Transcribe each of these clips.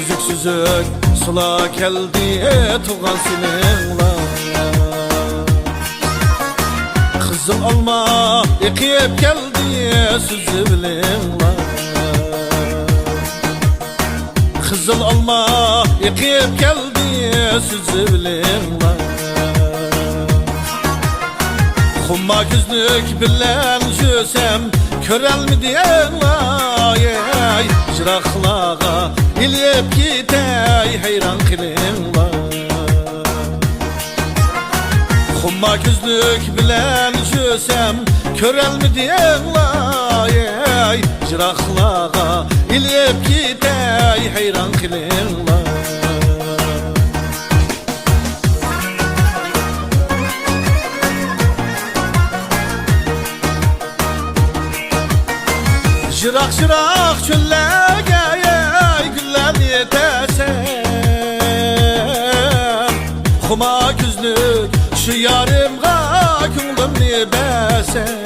Süzük sula geldi tuğan seninle. Kızıl alma ekip geldi süzüblinle. Kızıl alma ekip geldi süzüblinle. Humma gözlük bilen jösem körelmidinle. Jıraqlağa ilip gitey heyran kılınla. Humma gözlük bilen jösem körelmidinle. Jıraqlağa ilip gitey heyran kılınla. Jıraq jıraq çöllerge güller yetesem. Huma güzlük şu yarımga könglimni besem.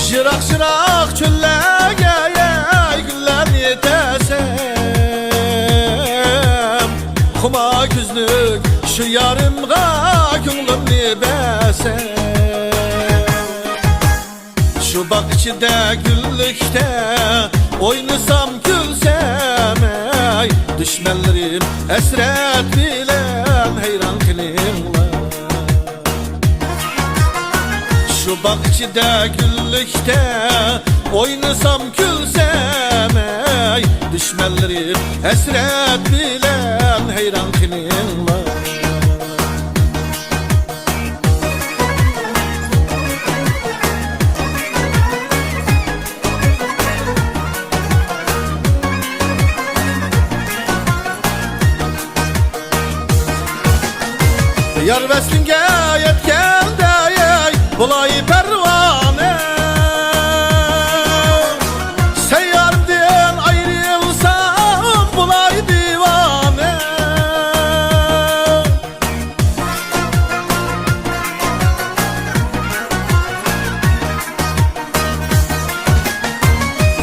Jıraq jıraq çöllerge güller yetesem. Huma güzlük şu yarımga könglimni besem. Şu bak içinde güllükte oynasam gülsem ey. Düşmenlerim esret bilen heyran kılınla. Şu bak içinde güllükte oynasam gülsem ey. Düşmenlerim esret bilen heyran kılınla. Yar veslinge yetkende bulay pervane. Seyyarımdan ayrılsam bulay divane.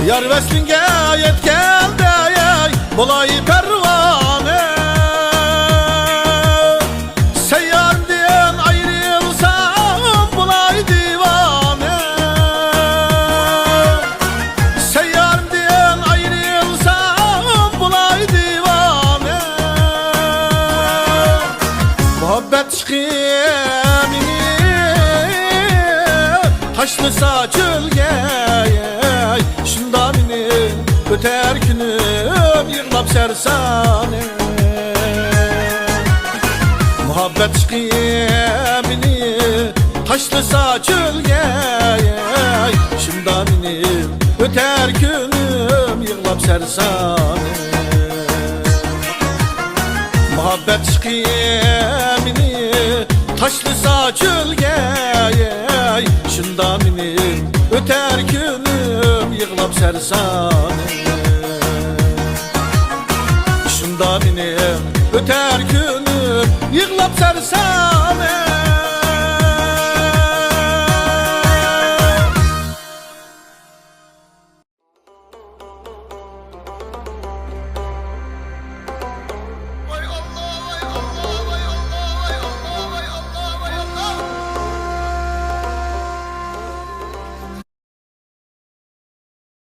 Yar veslinge yetkende bulay pervane. Muhabbet şkimini taşlısa çölge. Şunda mini öter günüm yığlap sersane. Muhabbet şkimini taşlısa çölge. Şunda mini öter günüm yığlap sersane. Muhabbet şkimini taşlısa çölge. Şunda minim öter günüm yığlap sersane. Şunda minim öter günüm yığlap sersane.